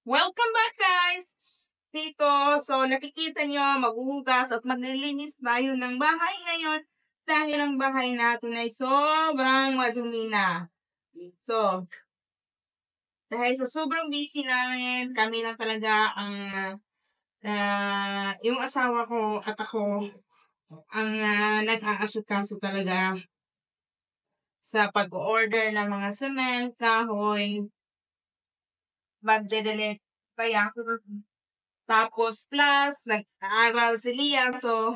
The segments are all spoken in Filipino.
Welcome back guys! Dito, so nakikita nyo, maghuhugas at maglilinis tayo ng bahay ngayon dahil ang bahay natin ay sobrang madumi na. So, dahil sa sobrang busy namin, kami lang talaga ang, yung asawa ko at ako, ang nag-aasikaso talaga sa pag-order ng mga cement, kahoy, magde-delete kaya tapos plus, nag-aaral si Liam. So,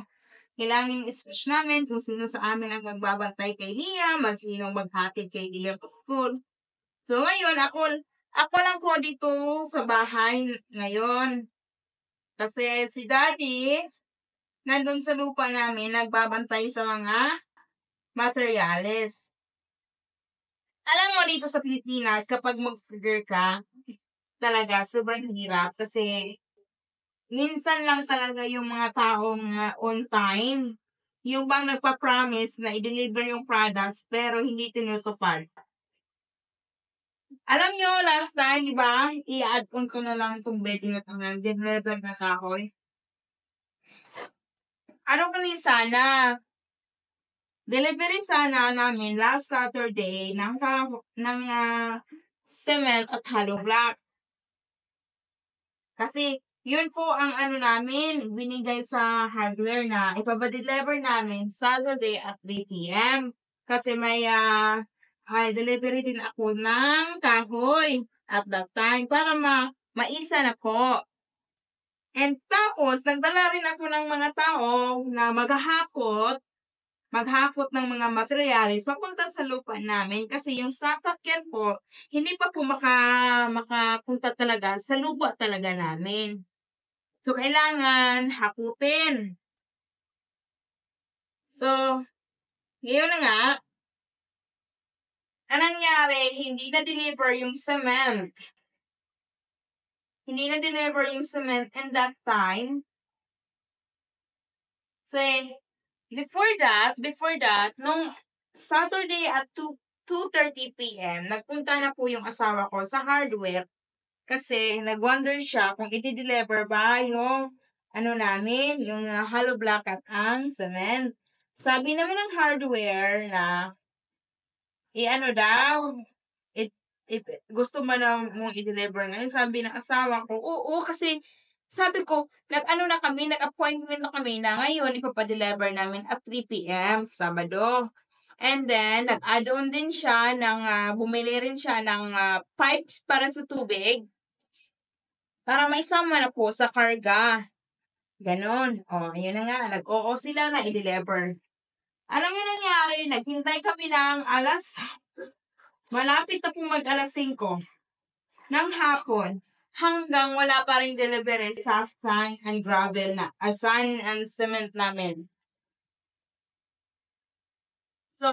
kailangan yung switch namin kung sino sa amin ang magbabantay kay Liam, sinong maghatid kay Liam to school. So, ngayon, ako lang po dito sa bahay ngayon. Kasi si Daddy, nandun sa lupa namin, nagbabantay sa mga materials. Alam mo, dito sa Pilipinas, kapag mag-figure ka, talaga, sobrang hirap kasi minsan lang talaga yung mga taong on time. Yung bang nagpa-promise na i-deliver yung products pero hindi tinutupad. Alam nyo, last time, di ba, i-add on ko na lang itong bedding at ang deliver na kahoy. Ano kani sana? Delivery sana namin last Saturday ng cement at hollow block. Kasi yun po ang namin, binigay sa hardware na ipabadeliver namin Saturday at 3 p.m. Kasi may delivery din ako ng kahoy at that time para maisa na po. And tapos, nagdala rin ako ng mga tao na maghahakot ng mga materialis papunta sa lupa namin kasi yung sasakyan po, hindi pa po makapunta talaga sa lupa talaga namin. So, kailangan hakutin. So, ngayon na nga, anong nangyari, hindi na-deliver yung cement. Hindi na-deliver yung cement and that time. So, before that, nung Saturday at 2:30 p.m., nagpunta na po yung asawa ko sa hardware kasi nag-wonder siya kung i-deliver ba yung namin, yung hollow block at ang cement. Sabi naman ng hardware na daw, if gusto mo na mong i-deliver ngayon, sabi ng asawa ko, oo, kasi sabi ko, nag-appointment na kami na ngayon, ipapadeliver namin at 3 p.m. Sabado. And then, nag-add on din siya bumili rin siya ng pipes para sa tubig para maisama na po sa karga. Ganon. Ayun na nga, nag-oo sila na i-deliver. Alam niyo nangyari, naghintay kami ng malapit na po mag-alas 5 ng hapon hanggang wala pa rin delivery sa sand and cement namin. So,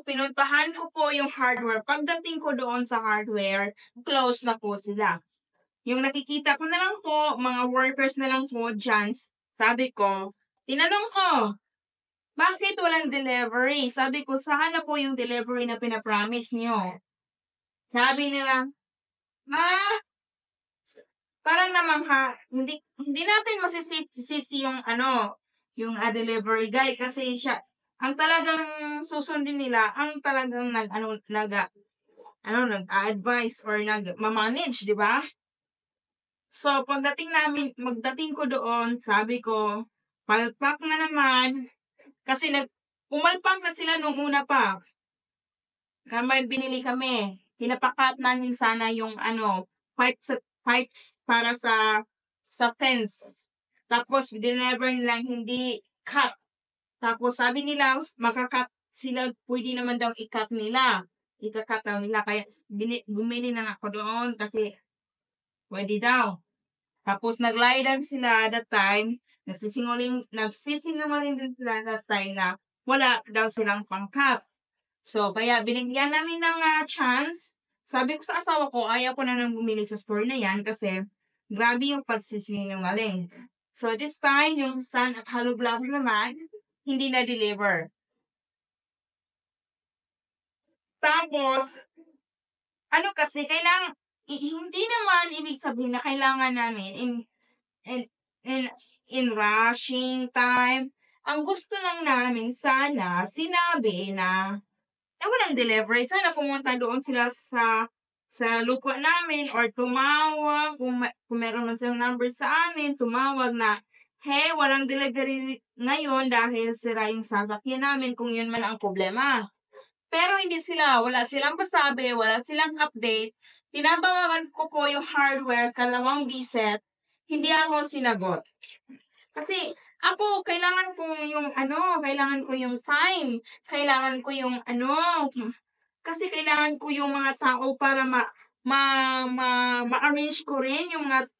pinuntahan ko po yung hardware. Pagdating ko doon sa hardware, close na po sila. Yung nakikita ko na lang po, mga workers na lang po dyan, sabi ko, tinanong ko, bakit walang delivery? Sabi ko, saan na po yung delivery na pinapromise nyo? Sabi nila, parang naman hindi natin masisisi yung yung delivery guy kasi siya, ang talagang susundin nila, ang talagang nag-advise or nag-manage, di ba? So, magdating ko doon, sabi ko, palpak na naman, kasi pumalpak na sila nung una pa, na may binili kami. Pinapakat namin sana yung pipes para sa fence. Tapos, deliver nilang hindi cut. Tapos, sabi nila, makakat sila, pwede naman daw i-cut nila. Ika-cut daw nila. Kaya, bumili na ako doon kasi pwede daw. Tapos, nag-lie sila that time. Nagsisinungaling din sila that time na wala daw silang pang-cut. So, kaya binigyan namin ng chance. Sabi ko sa asawa ko, ayaw ko na nang bumili sa store na yan kasi grabe yung pagsisinungaling. So, this time, yung sand at hollow block naman, hindi na-deliver. Tapos, kasi, hindi naman ibig sabihin na kailangan namin in, in, in rushing time. Ang gusto lang namin sana, sinabi na walang delivery. Sana pumunta doon sila sa lupa namin or tumawag, kung meron man silang number sa amin, tumawag na, hey, walang delivery ngayon dahil sira yung sasakyan namin kung yun man ang problema. Pero hindi sila, wala silang pasabi, wala silang update. Tinatawagan ko po yung hardware, kalawang biset, hindi ako sinagot. Kasi ako, kailangan ko yung time. Kailangan ko yung kasi kailangan ko yung mga tao para ma-arrange ko rin yung mga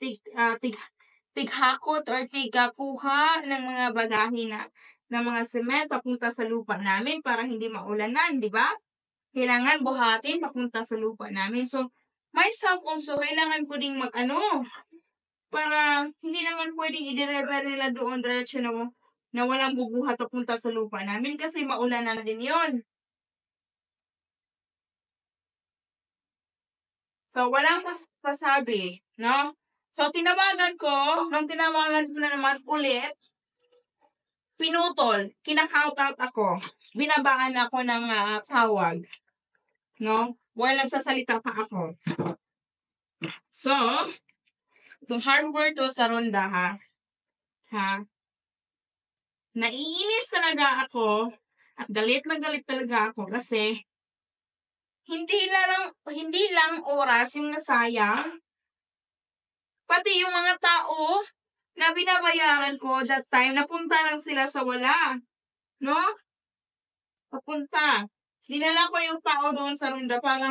tighakot or tigkuha ng mga bagahe ng mga cement papunta sa lupa namin para hindi maulanan, di ba? Kailangan buhatin papunta sa lupa namin. So, myself also, kailangan ko ding para hindi naman pwedeng i-deliver nila doon diretso na walang bubuhat papunta sa lupa namin kasi maulanan na din yon. So, walang pasabi, no? So, nung tinawagan ko na naman ulit, pinutol, kinaka-out ako, binabaan ako ng tawag, no? While nagsasalita pa ako. So, hardware to sa Ronda, ha? Naiinis talaga ako at galit na galit talaga ako kasi hindi lang oras yung nasayang, pati yung mga tao na binabayaran ko that time, napunta lang sila sa wala. No? Papunta. Dinala ko yung tao doon sa Ronda para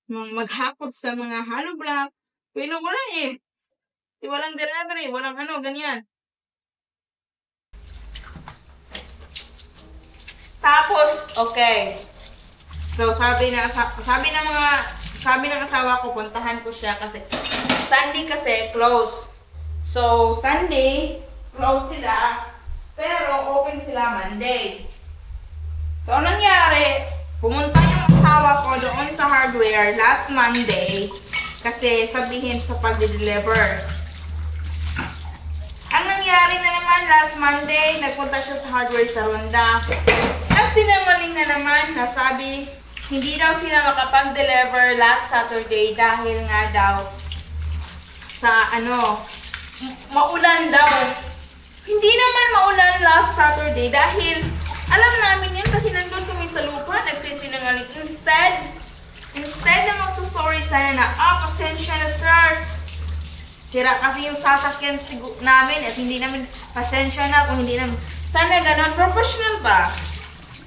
maghakot sa mga hollow block. Pero wala eh. Walang delivery, walang ganyan. Tapos, okay. So, sabi ng asawa ko, puntahan ko siya kasi Sunday kasi close. So, Sunday, close sila, pero open sila Monday. So, anong nangyari? Pumunta yung asawa ko doon sa hardware last Monday kasi sabihin sa pag-deliver. Ang nangyari na naman last Monday, nagpunta siya sa hardware sa Ronda. Ang sinungaling na naman, nasabi, hindi daw sila makapag-deliver last Saturday dahil nga daw sa maulan daw. Hindi naman maulan last Saturday dahil alam namin yun kasi nandun kami sa lupa, nagsisinungaling. Instead na magsusorry sana na, pasensya na sir. Sira kasi yung sasakyan namin at hindi namin, pasensya na kung hindi namin. Sana ganon, professional ba?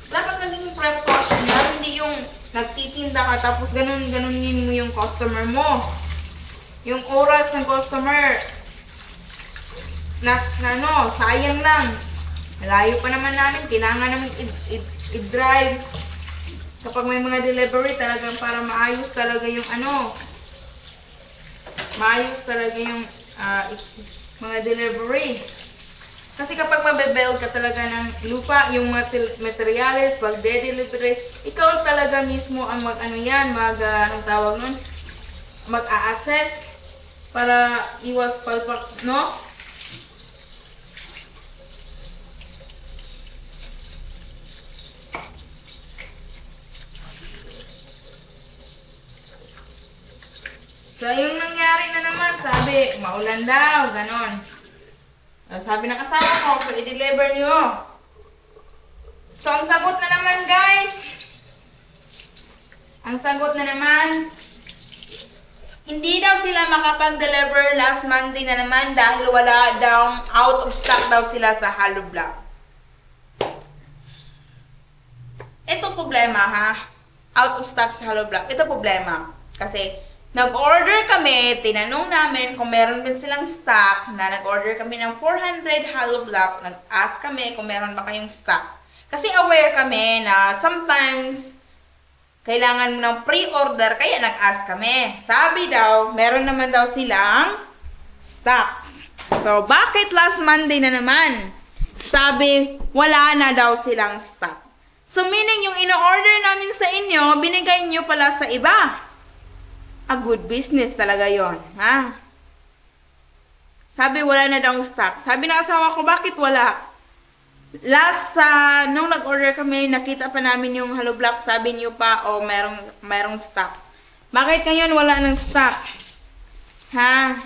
Dapat naging professional, hindi yung nagtitinda ka tapos ganunin mo yung customer mo. Yung oras ng customer, sayang lang. Malayo pa naman namin, kailangan namin i-drive. Kapag may mga delivery, talagang para maayos talaga yung mga delivery. Kasi kapag mabe-build ka talaga ng lupa, yung materials, pag de-delivery, ikaw talaga mismo ang mag-a-assess para iwas palpak, no? So, yung nangyari na naman, sabi, maulan daw, ganon. Sabi ng asawa ko, so i-deliver nyo. So, ang sagot na naman, guys, hindi daw sila makapag-deliver last Monday na naman dahil wala daw, out of stock daw sila sa hollow block. Ito problema, ha? Out of stock sa hollow block. Ito problema. Kasi, nag-order kami, tinanong namin kung meron din silang stock, na nag-order kami ng 400 hollow block, nag-ask kami kung meron ba kayong stock. Kasi aware kami na sometimes, kailangan mo ng pre-order, kaya nag-ask kami. Sabi daw, meron naman daw silang stocks. So, bakit last Monday na naman? Sabi, wala na daw silang stock. So, meaning yung ino-order namin sa inyo, binigay nyo pala sa iba. a good business talaga yon, ha? Sabi, wala na daw stock. Sabi ng asawa ko, bakit wala? Last, nung nag-order kami, nakita pa namin yung hollow block. Sabi niyo pa, oh, merong stock. Bakit ngayon wala ng stock? Ha?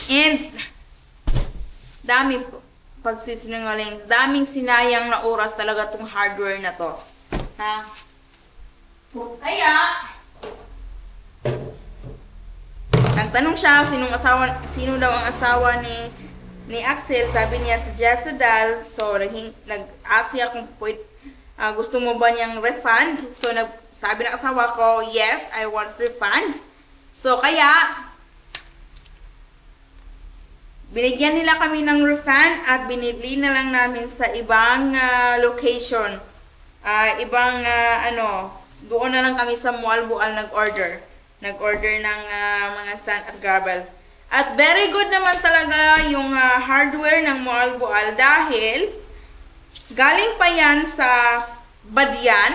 And, dami pagsisinungaling. Daming sinayang na oras talaga tong hardware na to. Ha? Kaya, nagtanong siya, sino daw ang asawa ni Axel. Sabi niya si Jessadal. So, nag-ask siya kung gusto mo ba niyang refund. So, sabi ng asawa ko, yes, I want refund. So, kaya, binigyan nila kami ng refund at binili na lang namin sa ibang location. Doon na lang kami sa Mualbual nag-order. Nag-order ng mga sand at gravel. At very good naman talaga yung hardware ng Mualbual dahil galing pa yan sa Badian,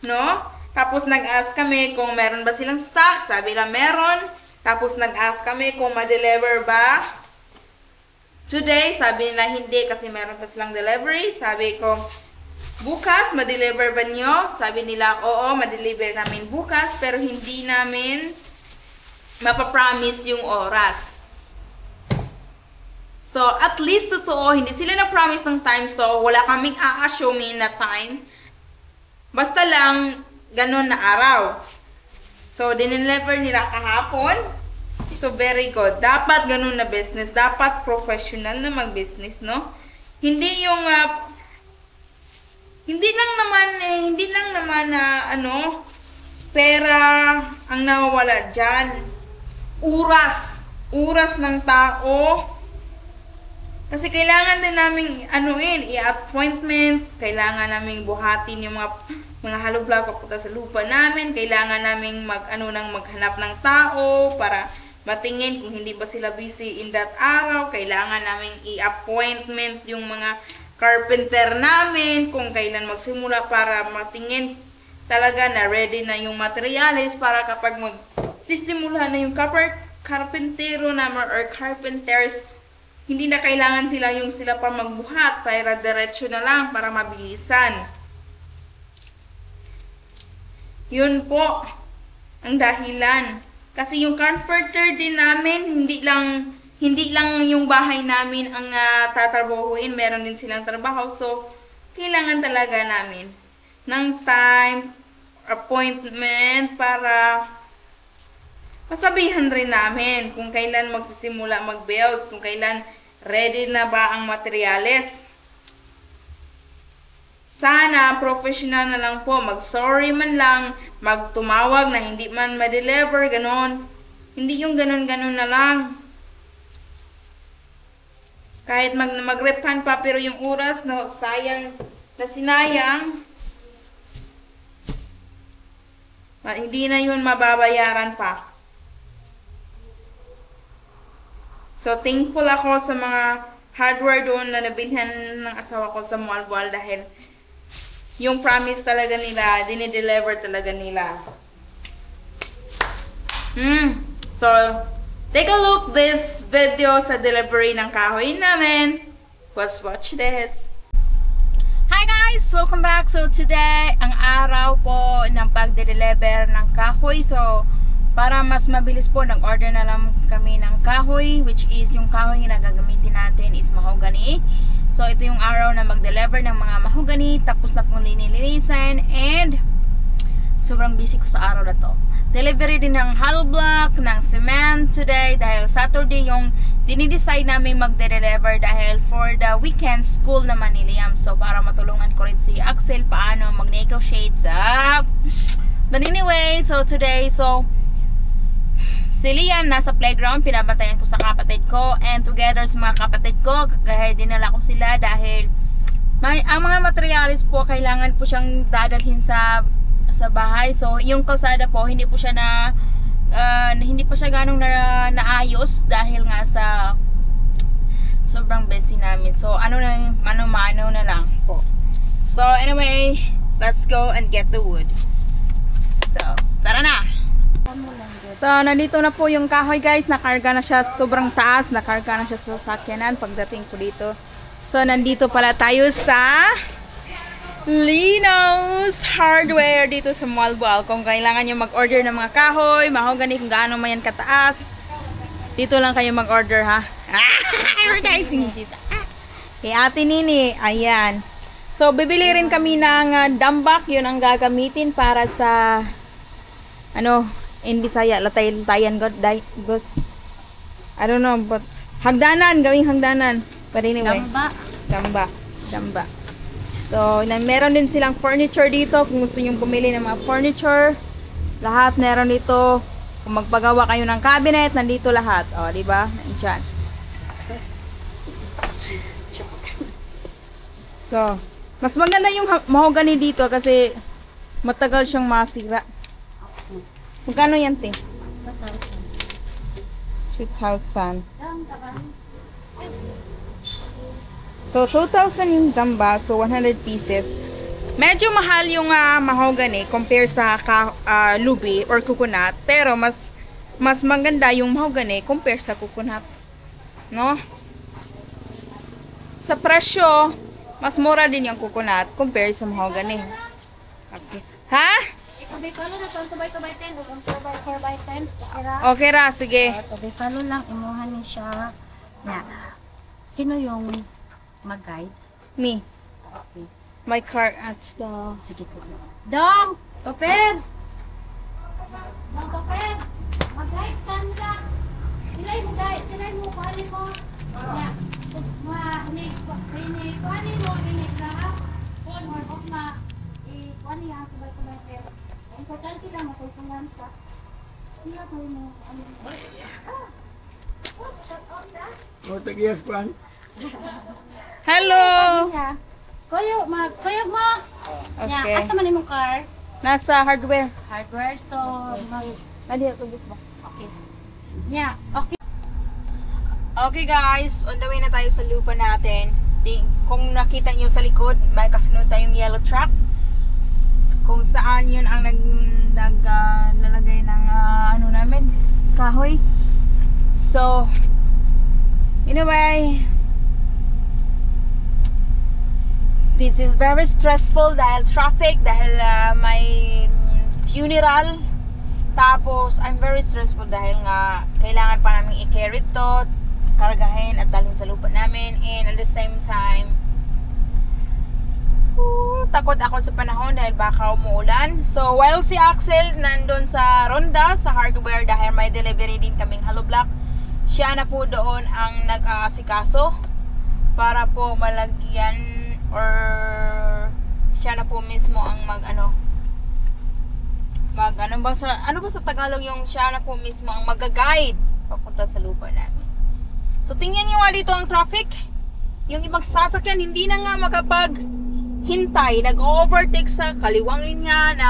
no? Tapos nag-ask kami kung meron ba silang stock. Sabi lang meron. Tapos nag-ask kami kung ma-deliver ba today. Sabi nila hindi kasi meron pa silang delivery. Sabi ko, bukas, ma-deliver ba nyo? Sabi nila, oo, ma-deliver namin bukas. Pero hindi namin mapapromise yung oras. So, at least totoo, hindi sila na-promise ng time. So, wala kaming a-assume na time. Basta lang, ganun na araw. So, dineliver nila kahapon. So, very good. Dapat ganun na business. Dapat professional na mag-business, no? Hindi yung, hindi lang naman pera ang nawawala dyan. Oras ng tao. Kasi kailangan din namin i-appointment, kailangan naming buhatin yung mga hollow block papunta sa lupa namin, kailangan naming maghanap ng tao para matingin kung hindi ba sila busy in that araw, kailangan naming i-appointment yung mga carpenter namin kung kailan magsimula para matingin talaga na ready na yung materials para kapag magsisimula na yung carpentero naman or carpenters, hindi na kailangan sila pa magbuhat para diretso na lang para mabilisan. Yun po ang dahilan. Kasi yung carpenter din namin, hindi lang yung bahay namin ang tatrabahuin, meron din silang trabaho. So, kailangan talaga namin ng time, appointment para masabihan rin namin kung kailan magsisimula mag-build, kung kailan ready na ba ang materyales. Sana professional na lang po, mag-sorry man lang, magtumawag na hindi man ma-deliver, ganon. Hindi yung ganon-ganon na lang. Kahit mag-refund pa, pero yung oras na sinayang, hindi na yun mababayaran pa. So, thankful ako sa mga hardware doon na nabilhan ng asawa ko sa Mualbual dahil yung promise talaga nila, dinideliver talaga nila. So, take a look this video sa delivery ng kahoy namin. Let's watch this. Hi guys! Welcome back. So, today, ang araw po ng pagde-deliver ng kahoy. So, para mas mabilis po, nag-order na lang kami ng kahoy, which is yung kahoy na gagamitin natin is mahogany. So, ito yung araw na mag-deliver ng mga mahogany. Tapos na pong linilinisan. And, sobrang busy ko sa araw na to. Delivery din ng hollow block, ng cement today. Dahil Saturday yung dinidecide namin mag-deliver dahil for the weekend, school naman ni Liam. So, para matulungan ko rin si Axel paano mag-negotiate sa... But anyway, so today, si Liam nasa playground, pinabantayan ko sa kapatid ko and together sa mga kapatid ko, kaya dinala ko sila dahil ang mga materials po kailangan po siyang dadalhin sa bahay. So yung kalsada po hindi po siya hindi pa siya ganong naayos dahil nga sa sobrang busy namin. So mano-mano na lang po. So anyway, let's go and get the wood. So So, nandito na po yung kahoy guys. Nakarga na siya sobrang taas. Nakarga na siya sa sakyanan pagdating ko dito. So, nandito pala tayo sa Lino's Hardware dito sa Malbal. Kung kailangan nyo mag-order ng mga kahoy, mahogany, kung gaano man yan kataas, dito lang kayo mag-order ha. Advertising. Kay Ate Nini, ayan. So, bibili rin kami ng dambak. Yun ang gagamitin para sa ano, in Bisaya, latay-latayan gos. I don't know, but hagdanan, gawing hagdanan. But anyway, damba. So, meron din silang furniture dito. Kung gusto nyo pumili ng mga furniture, lahat meron dito. Kung magpagawa kayo ng cabinet, nandito lahat. O, diba? Nandiyan. So, mas maganda yung mahogany dito kasi matagal siyang masira. Magkano yan, te? 2,000. So, 2,000 yung damba. So, 100 pieces. Medyo mahal yung mahogany compare sa lubi or coconut. Pero, mas maganda yung mahogany compare sa coconut. No? Sa presyo, mas mura din yung coconut compare sa mahogany. Okay. Ha? Okay ra, sige. Tubig palo lang, imuhan ni siya. Na, sino yung mag-guide? Me. Okay. My car at the... Sige po. Dong! Topper! Dong, Topper! Mag-guide ka nila. Silay mo, guide. Silay mo, kuhanin mo. Ya. Kuhanin mo, inig na ha. Kuhanin mo, huwag na. Kuhanin yan, sabay-sabay tayo. Importante lang, matulungan ka. Siya po mo. Yes, Kwan. Hello! Kuyo mo. Okay. Asa man imong car? Nasa hardware. Hardware store. Nadiya tubig mo. Okay. Yeah, okay. Okay guys, on the way na tayo sa lupa natin. Kung nakita nyo sa likod, may kasunod tayong yellow truck. Kung saan yun ang naglalagay ng ano namin, kahoy. So, anyway, this is very stressful dahil traffic, dahil may funeral. Tapos, I'm very stressful dahil nga kailangan pa namin i-carry to, kargahin at dalhin sa lupa namin. And at the same time, takot ako sa panahon dahil baka umuulan. So, while si Axel nandun sa Ronda, sa hardware, dahil may delivery din kaming hollow block, siya na po doon ang nag-aasikaso para po malagyan or siya na po mismo ang ano ba sa Tagalog yung siya na po mismo ang mag-guide papunta sa lupa namin. So, tingnan nyo nga dito ang traffic. Yung ibang sasakyan hindi na nga hintay, nag-overtake sa kaliwang linya na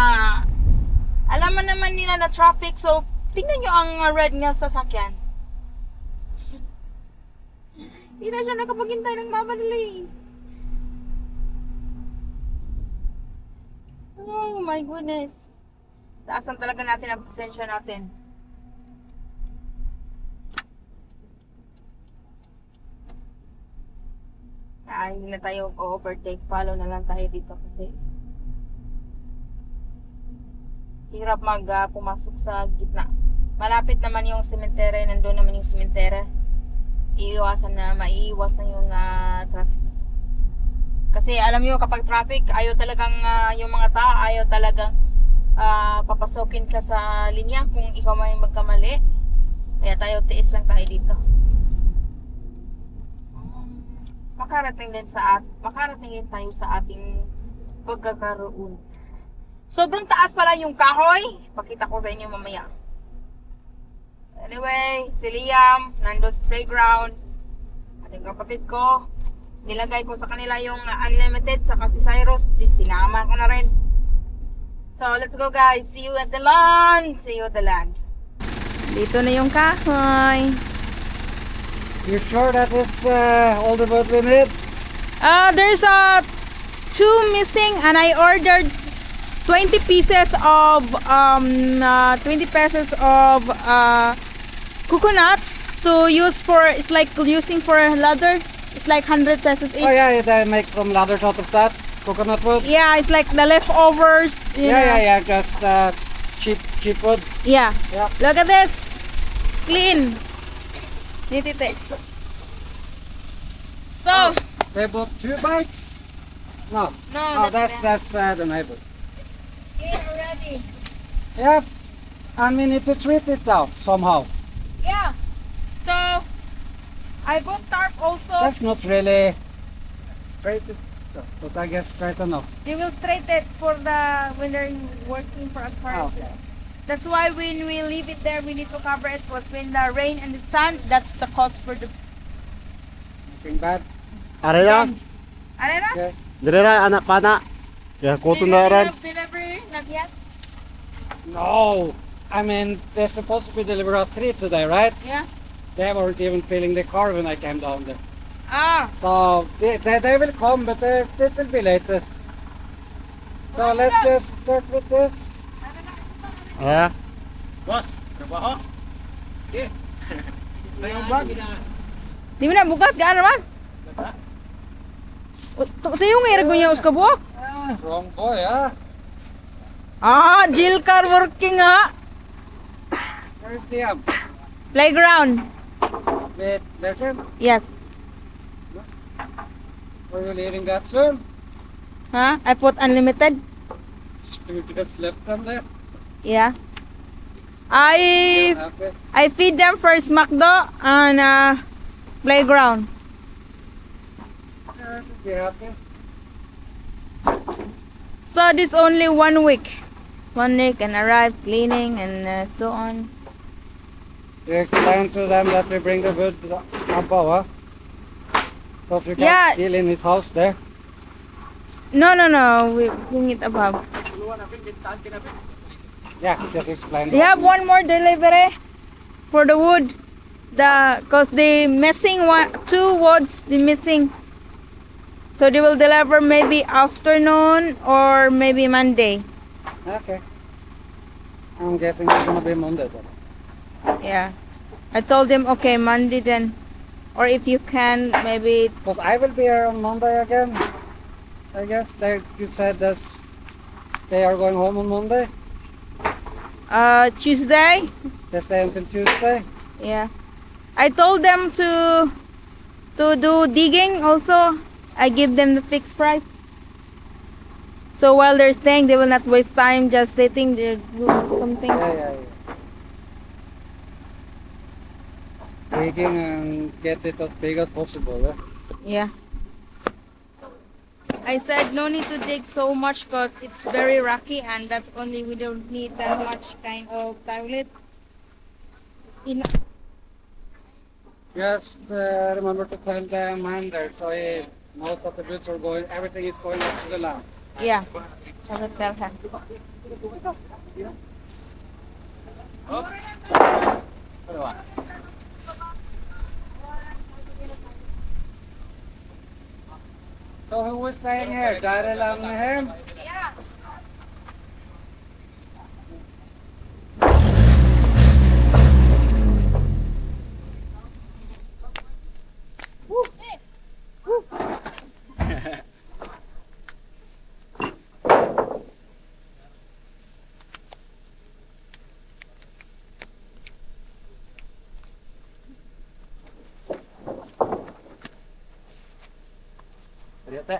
alaman naman nila na traffic. So, tingnan nyo ang red nga sasakyan. Hindi na siya nakapaghintay ng mamadali. Oh my goodness. Taasan talaga natin ang pasensya natin. Hindi na tayo overtake. Follow na lang tayo dito kasi hirap pumasok sa gitna. Malapit naman yung sementere. Nandun naman yung sementere. Maiiwas na yung traffic. Kasi alam nyo, kapag traffic, ayaw talagang yung mga tao, ayaw talagang papasokin ka sa linya kung ikaw may magkamali. Kaya tiis lang tayo dito. Makarating din tayo sa ating pagkakaroon. Sobrang taas pala yung kahoy. Pakita ko sa inyo mamaya. Anyway, si Liam nandun sa playground. Ating kapatid ko, nilagay ko sa kanila yung unlimited. Saka si Cyrus, sinama ko na rin. So, let's go guys. See you at the land. Dito na yung kahoy. You sure that is all the boat we need? There's 2 missing and I ordered 20 pieces of 20 pesos of coconut to use for, it's like using for leather. It's like 100 pesos each. Oh yeah, they make some ladders out of that coconut wood. Yeah, it's like the leftovers. You know. Yeah. Just cheap wood. Yeah. Yeah. Look at this. Clean. Nitite. So, They bought 2 bikes. No. no, Oh, that's the neighbor. clean already. Yeah. And we need to treat it now somehow. Yeah. So, I bought tarp also. That's not really straight, but I guess straight enough. They will straight it for the when they're working for a car. Okay. That's why when we leave it there, we need to cover it. Because when the rain and the sun, that's the cost for the. Nothing bad. Araya, Ano na? Okay. direra anak pana. Kaya kuto na ran. Delivery? Not yet? No. I mean, they're supposed to be delivered at 3 today, right? Yeah. They weren't even filling the car when I came down there. Ah. So they will come, but it will be later. So let's just start with this. Araya. Boss, trabaho? Okay. Ito yung bag. Di mo na bukat, gaan naman. Sa'yo nga irag niya ka buwak. Wrong boy, ah. Ah, jail car working ha. Where's the Playground. with Legend? Yes. Are you leaving that soon? Huh? I put unlimited. You just left them there? Yeah. You're happy? I feed them first McDo and playground. Yeah, I should be happy. So this only 1 week. 1 week and arrive cleaning and so on. You explain to them that we bring the wood above, huh? Because you can't Yeah. seal in his house there. No. We bring it above. Yeah, just explain. We have one more delivery for the wood. Cause the missing 2 woods, the missing. So they will deliver maybe afternoon or maybe Monday. Okay. I'm guessing it's gonna be Monday then. Yeah. I told them okay Monday then. Or if you can maybe Because I will be here on Monday again. I guess you said that they are going home on Monday. Tuesday. They stay until Tuesday. Yeah. I told them to do digging also. I give them the fixed price. So while they're staying, they will not waste time just sitting there doing something. Yeah. Digging and get it as big as possible. Eh? Yeah. I said no need to dig so much because it's very rocky and that's only we don't need that much kind of toilet. Just remember to tell the man there so he knows that the goods are going, everything is going up to the land. Yeah. I will tell her. So who was staying here? Daryl and him? Yeah. Ariete.